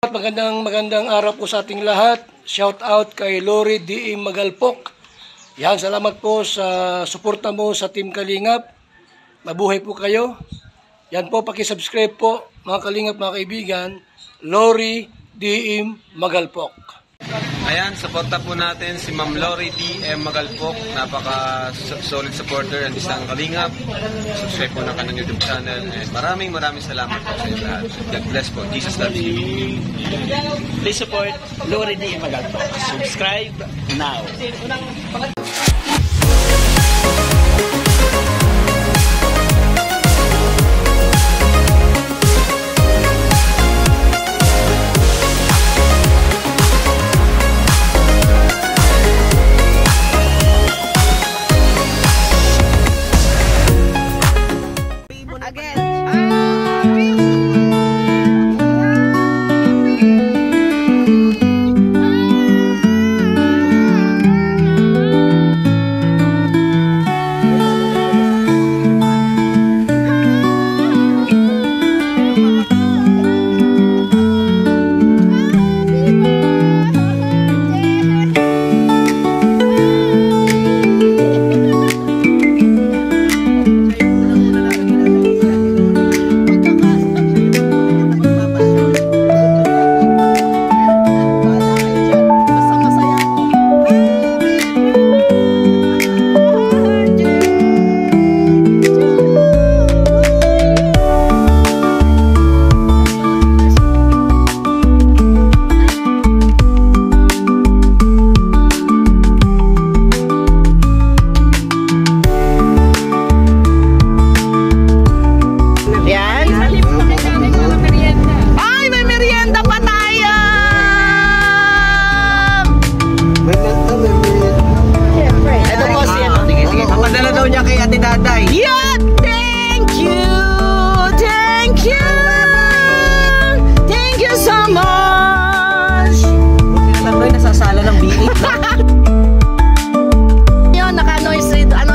Magandang araw po sa ating lahat. Shout out kay Lori D. Magalpok. Yan, salamat po sa suporta mo sa Team Kalingap. Mabuhay po kayo. Yan po, paki-subscribe po mga Kalingap, mga kaibigan. Lori D. Magalpok. Ayan, suporta po natin si Ma'am Lori D. Magalpok. Napaka-solid supporter and isang Kalingap. Subscribe po na kanyang YouTube channel. And maraming salamat po sa inyo lahat. God bless po. Jesus loves you. Please support Lori D. Magalpok. Subscribe now.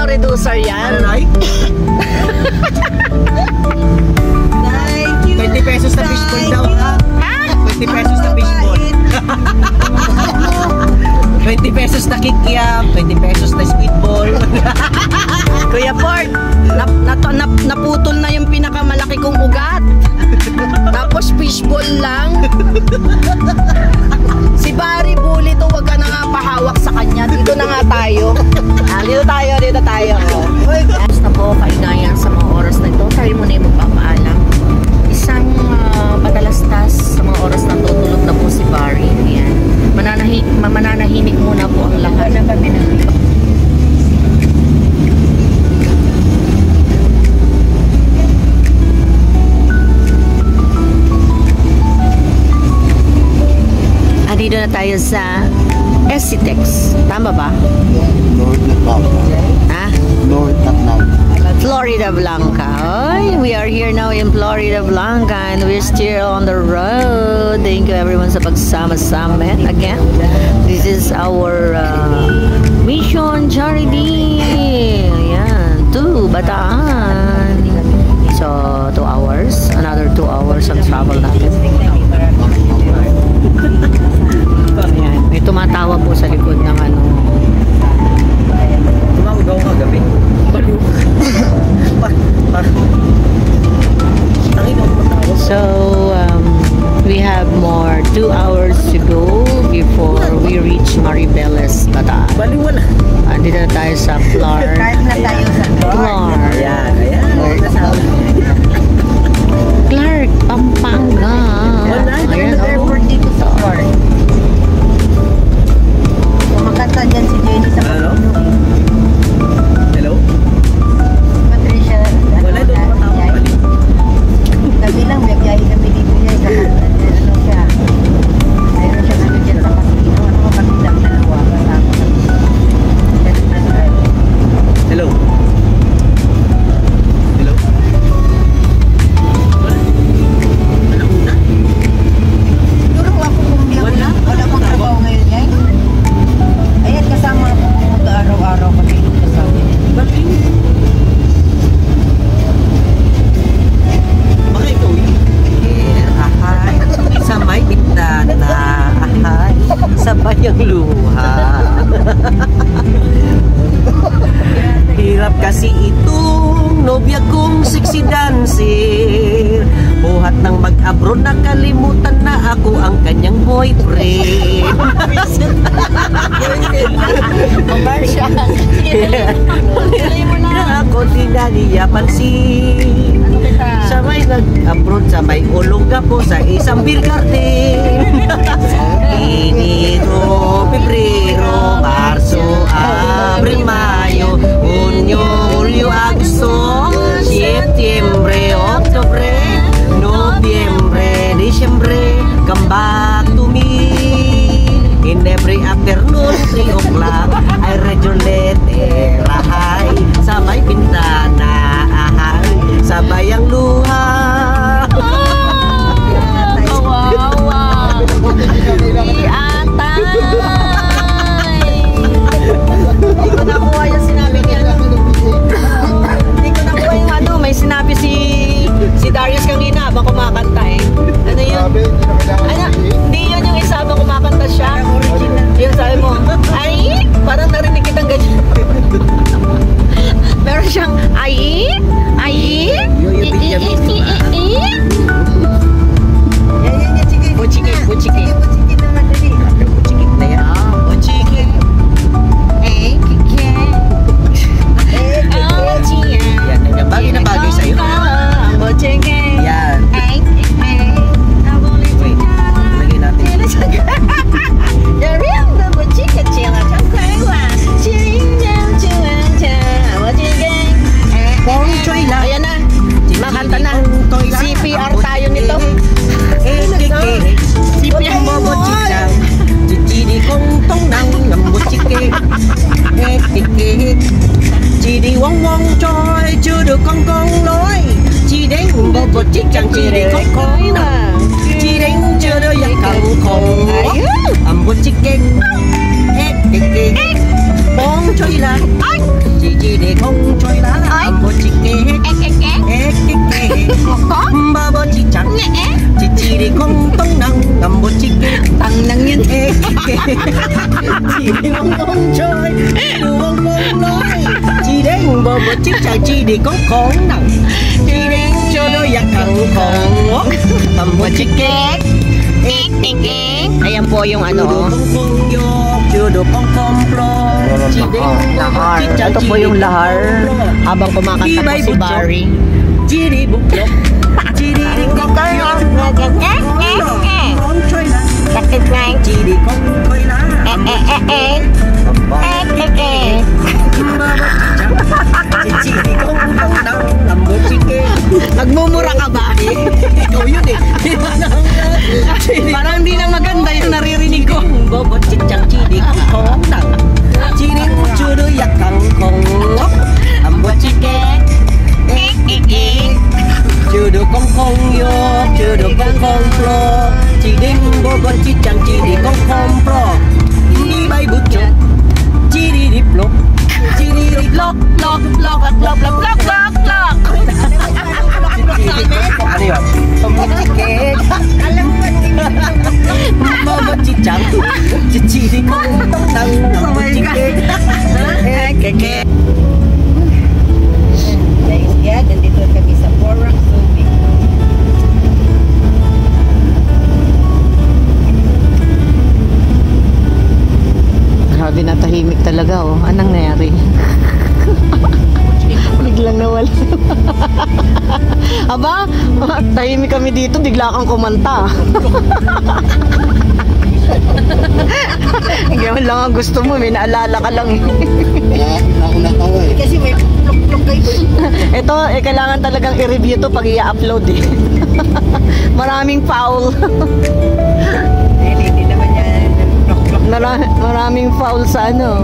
Reducer yan. 20 pesos na fishball daw. Ha? 20 pesos na fishball. 20 pesos na kikiam, 20 pesos na squidball. Kuya Ford, naputol na yung pinakamalaki kong ugat. Tapos fishball lang. Si Barry Bully to, wag ka na nga pahawak sa kanya. Dito na nga tayo. Dito tayo. Basta po, kainayan sa mga oras na ito. Tayo muna yung magpapaalam. Isang matalastas sa mga oras na tutulog na po si Barry. Ayan. Mananahimik muna po ang lahat. Dito na tayo sa Esitex. Tama ba? Ha? Florida Blanca. Oy, we are here now in Florida Blanca and we're still on the road. Thank you everyone sa pagsama-sama again. This is our mission charity. Ayan, to Bataan. So, 2 hours. Another 2 hours ang travel natin. Ayan, may tumatawa po sa likod ng ano. Tumawagaw nga gabi. So, we have more 2 hours to go before we reach Maribeles, Bataan. Baliwala. Andito na tayo sa Clark. Clark, Pampanga. Mahirap kasi itong nobya kong sexy dancer. Buhat ng mag-abroad, nakalimutan na ako ang kanyang boyfriend. Commercial. Na ako di na niya pansin. Sa may nag-abroad, sa may ulongga po sa isang beer garden. Enero, Pebrero, Marso, Abril, Mayo, Junio, Julio, Agosto, Septiembre, Oktubre, Nobyembre, Disyembre, come back to me. In every afternoon, 3 o'clock, I read your letter, ahay, sa may bintana, ahay, sa bayang luha. Kawawa. Di atay. Hindi ko nakuha yung sinabi niya. Hindi ko nakuha yung ano, may sinabi si Darius kanina habang kumakanta eh. Ano yun? Ano? Hindi yun yung isa habang kumakanta siya. Yung sabi mo, ay, parang narinig kitang ganyan. Meron siyang, ay, Buchiki. Buchiki na yan. Buchiki. Yan, bagay na bagay sa'yo. Yan. Wait, lagay natin. Pong choy lang. Ayan na, makanta na. CPR tayo nito. CPR mo chichang. Chichiri kong tong nang ngambuchike. Chiri wong wong choy, chudu kong kong loy. Chireng bobo chichang, chiri kong kong nang. Chireng chudu yang kang kong. Ambuchike. Bong choy lang. Chiri kong choy lang. Ambuchike. Bobo chichang. Chiri kong tong nang ngambuchike. Tang nang yun. Chiri wong wong choy, chudu wong wong loy. Chireng bobo chichang, chiri kong kong nang. Chireng chudu yang kang kong. Ambuchike. Ayan po yung ano. Lahar. Ito po yung lahar. Habang kumakanta po si Barry. Nagmumura ka ba? Ikaw yun eh. Parang hindi na maganda yung naririnig ko. Bobot chichang chiri kong nang. Chiring chudu yakang kong. Ambo chike. Chudu kong kong yo. Chudu kong kong pro. Chiring bobot chichang chiri kong kong pro. Hindi bay bucho. Chiri diplok. Chiri diplok. Lok. Ano yun? Bobot chike. Bobot chichang. Chiri kong nang. Ambo chike. Keke. Guys, nandito kami sa Porak Subic. Grabe na tahimik talaga oh. Anong nangyari? Biglang nawala. Aba, tahimik kami dito, bigla kang kumanta. Ganyan lang ang gusto mo, may naalala ka lang. Kasi may plok-plok kayo. Ito, kailangan talagang i-review to pag i-upload eh. Maraming foul. Hindi naman yan. Maraming foul sa ano.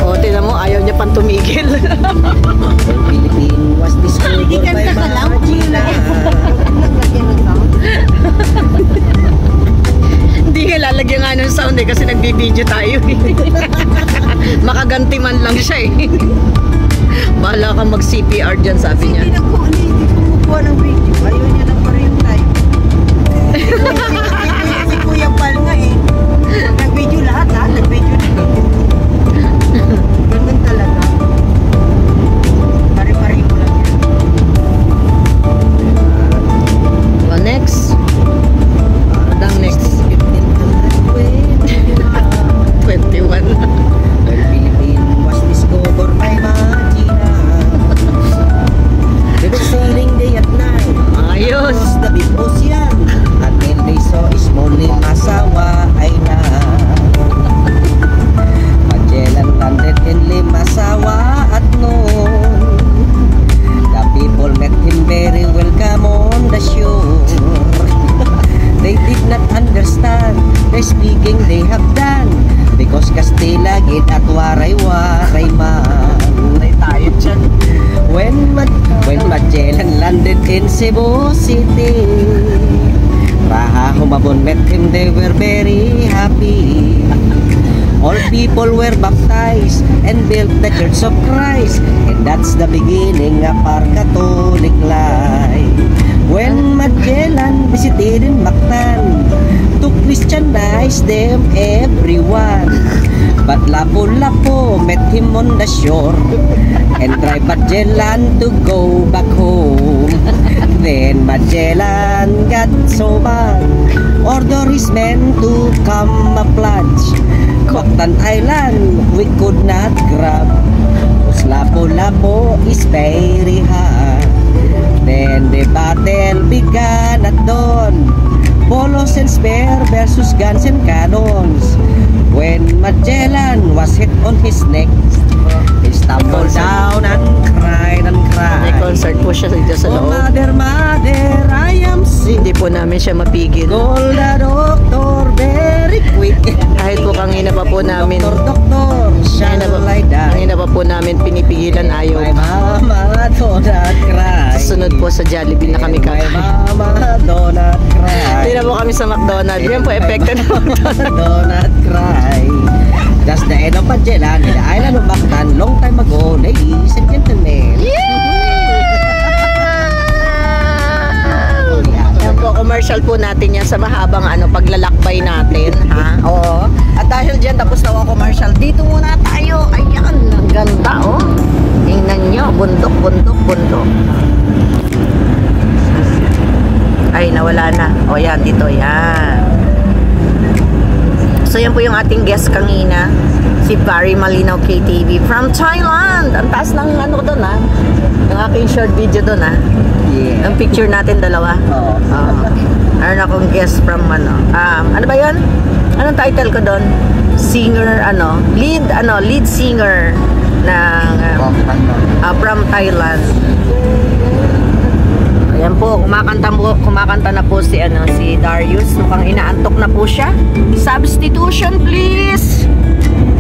O, tignan mo, ayaw niya pang tumigil. Philippine was discovered by Magina. Hindi nga lalagyan nga ng sound eh kasi nagbibideo tayo eh. Makaganti man lang siya eh. Bahala kang mag CPR dyan, sabi niya. Hindi kumukuha ng video. Ayaw niya lang pa rin tayo. Si Kuya Pal nga eh. Nag-video lahat, ha? Nag-video na. Ganun talaga. Pare-pare mo lang yan. Well, next. Ang next. 21. The Philippines was discovered by Magina. They were sailing day at night Ayos. across the big ocean until they saw a small Limasawa Island. Magellan landed in Limasawa at noon. The people met him very welcome on the shore. They did not understand the speaking they have done because Kastila gid at waray-waray man. Tayo dyan. When Magellan landed in Cebu City, Raha Humabon met him, they were very happy. All people were baptized and built the Church of Christ, and that's the beginning of our Catholic life. When Magellan visited in Mactan to Christianize them everyone, but Lapu-Lapu met him on the shore and drive Magellan to go back home. Then Magellan got so mad, order his men to come a plunge. Mactan Island we could not grab, 'cause Lapu-Lapu is very hard. Then the battle began at dawn, polos and spear versus guns and cannons. When Magellan was hit on his neck, he stumbled down and cried and May cried. concert po siya dito sa Oh loob. mother, mother, I am sick. Hindi po namin siya mapigil. Call the doctor very quick. Kahit po kanina pa po namin, Doctor, shall I die? kanina pa po namin pinipigilan My ayaw. mama do not cry. Susunod po sa Jollibee na kami My kakain. mama do not cry. Hindi na po kami sa McDonald's. Yan po epekto ng McDonald's. Do not cry. That's the end of Magellan in the island of Mactan long time ago, ladies and gentlemen. Yan po, commercial po natin yan sa mahabang paglalakbay natin, ha? Oo. At dahil dyan, tapos na ang commercial, dito muna tayo. Ayan, ang ganda, oh. Tingnan nyo, bundok, bundok, bundok. Ay, nawala na. O, yan, dito, yan. So, yan po yung ating guest kanina. Si Barry Malinaw KTV from Thailand. Ang taas ng doon, ha? Yung aking short video doon, ha? Yeah. Ang picture natin dalawa. Oo. Meron akong guest from ano ba yun? Anong title ko doon? Singer, lead singer ng from Thailand. Ayan po, kumakanta na po si Darius. Mukhang inaantok na po siya. Substitution please.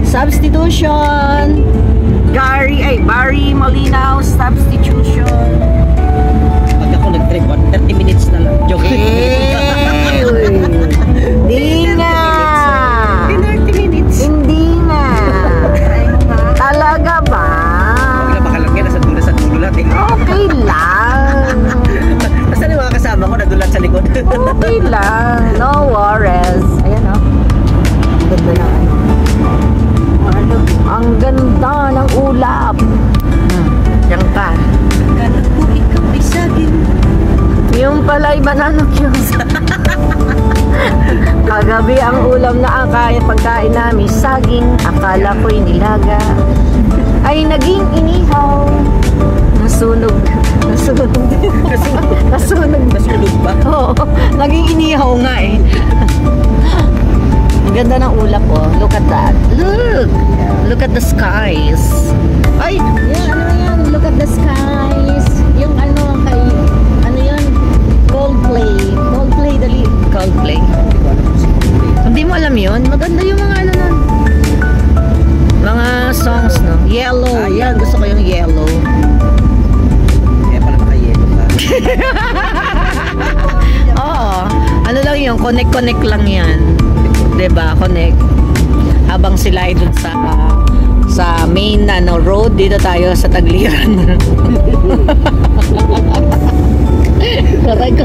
Substitution. Barry Malinaw, substitution. Pag ako nag-trip, 30 minutes na lang. Joke. Hindi nga. 30 minutes. Hindi nga. Talaga ba? Huwag na makalangyan, nasa dulo natin. Okay lang. Basta yung mga kasama ko, nadulat sa likod. Okay lang. No worries. Ayan o. Ganda na. Ang ganda ng ulap. Diyan ka. Akala ko ikaw ay saging. Yung pala'y banana cubes. Kagabi ang ulam na pagkain namin saging. Akala ko'y nilaga. Ay naging inihaw. Nasunog ba? Oo. Naging inihaw nga eh. Ang ganda ng ulap oh. Look at that. Look at the skies. Ay! Yan, yan? Look at the skies. Yung yun? Coldplay. Hindi mo alam yun? Maganda yung mga nun. Mga songs, no? Yellow. Yan, gusto ko yung yellow. Kaya pala naka-yellow ka. Oo. Ano lang yun? Connect lang yan. Diba? Connect. Habang sila ay dun sa main road, dito tayo sa Tagliran. Correct.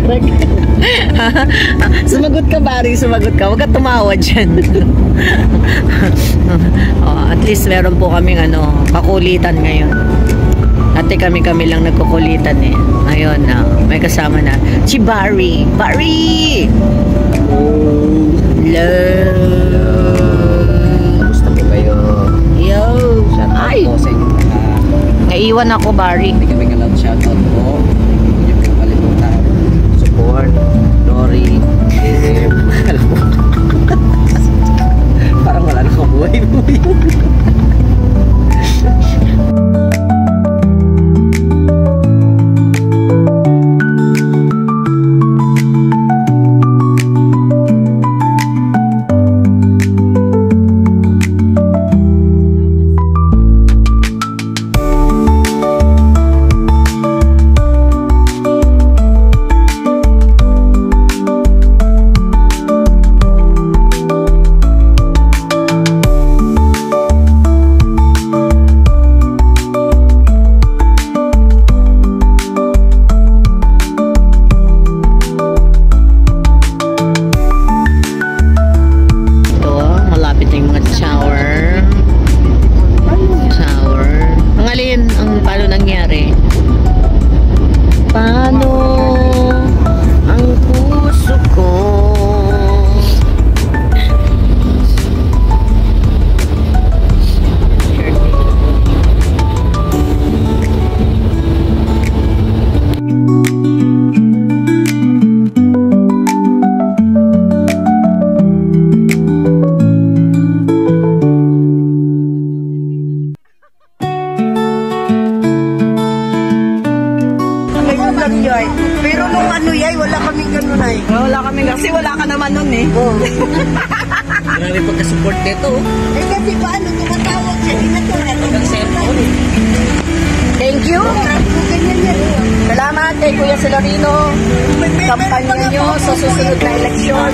Sumagot ka, Barry. Sumagot ka. Huwag ka tumawa dyan. At least meron po kaming kakulitan ngayon. Dati kami lang nagkukulitan eh. Ayun na. May kasama na. Si Barry. Barry! Hello! Gusto po kayo. Yo! Shout out Ay! po sa inyo lahat. Naiwan ako, Barry. Hindi kami kalab shout out po. Hindi nyo po kalimutan. Support, Lori, DM. Alam mo. Parang wala na kabuhay-buhay. Pero nung wala kaming ganun ay. Wala kami kasi wala ka naman nun eh. Grabe pagka-support nito. Eh kasi paano tumatawag siya? Di na to. Thank you. Ganyan yan. Salamat kay Kuya Celarino. Kampanya nyo sa susunod na eleksyon.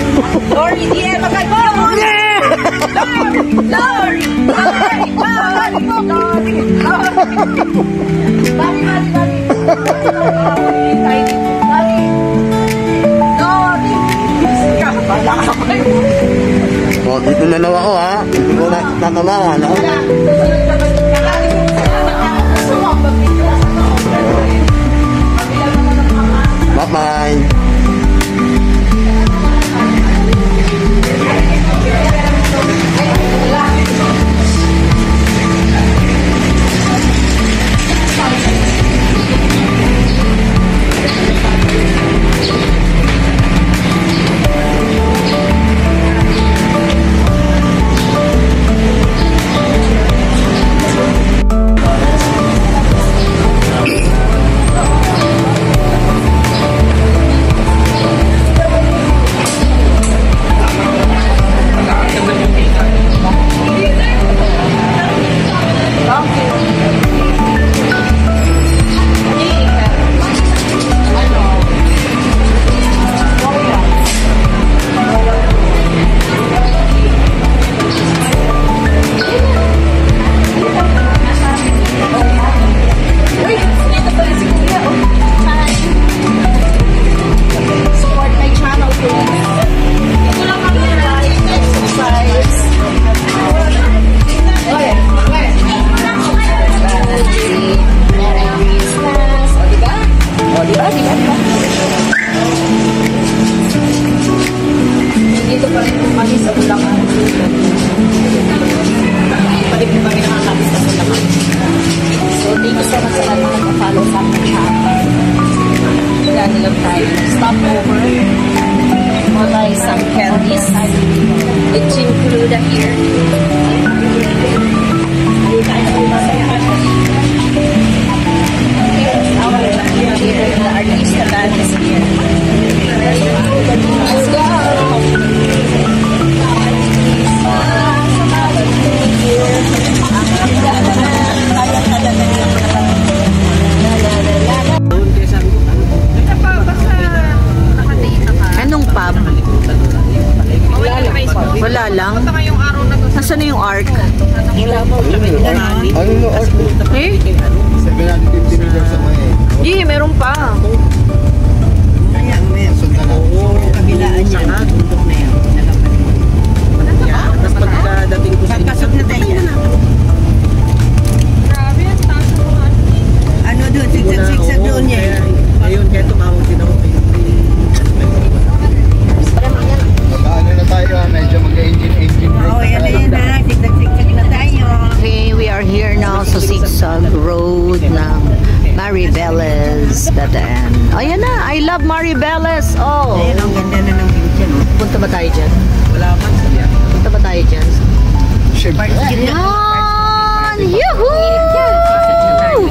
Lori, DM, magkagpong! Lori! Oh, dito na lang ako ha. Hindi ko natamahan. Bye-bye. Dito pa rin po kami sa Bulacan. Pwede po kami nakakabis sa Bulacan. So, thank you so much sa lahat na follow sa aking channel. Yan lang tayo. Stop over. Mulay some candies. It's included here. The artista band is here. Let's go! Anong pub? Wala lang. Nasaan na yung arc? Ano yung art? Eh? 750 meters away. Meron pa. Sundan na. Daan yan. sanga, bundok na yan. Yan. Tapos pagkadating ko sa Papasok na tayo yan. Ano doon? Sigsag-sigsag doon yan. Ayun, kaya tumawag din ako. Ano na tayo, medyo mag-engine Oo, yan na yan ha. Sigsag-sigsag na tayo. Okay, we are here now sa Zigzag Road ng Maribeles. Dadaan. Ayan na, I love Maribeles. Oh. Ayun, ang ganda na ng view dyan. Punta ba tayo dyan? Wala man siya. Punta ba tayo dyan? Parking na. Yan! Yuhuu!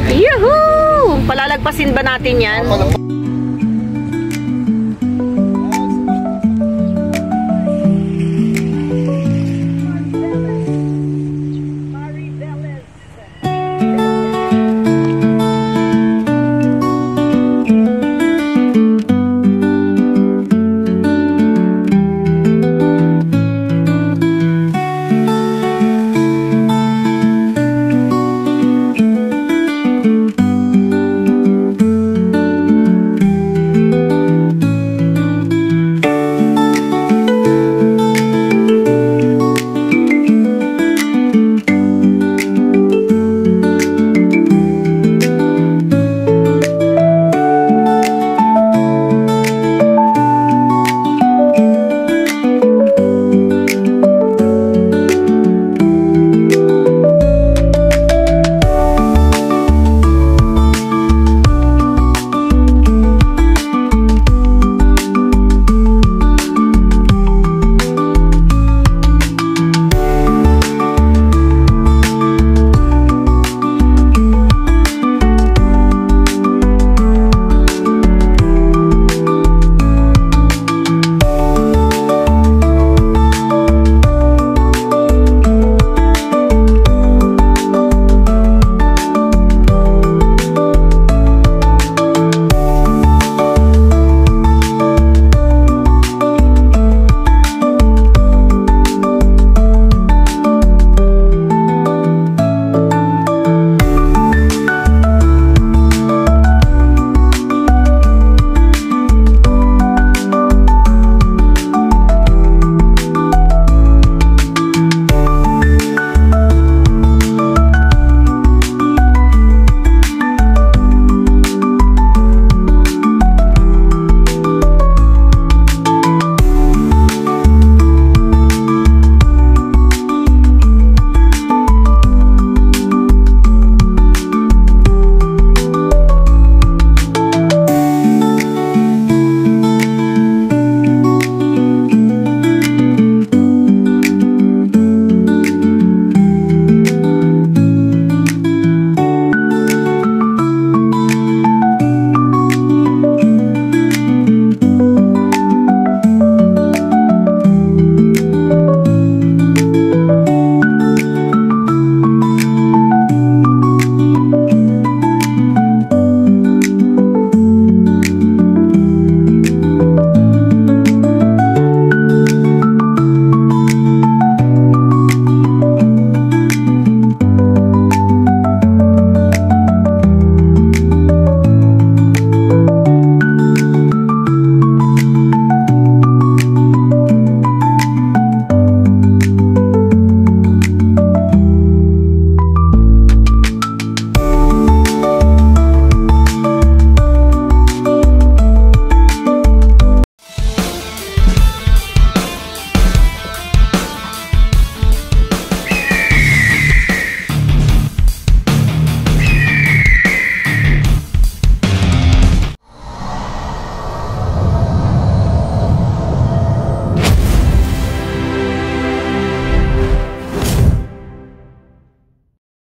Yuhuu! Palalagpasin ba natin yan?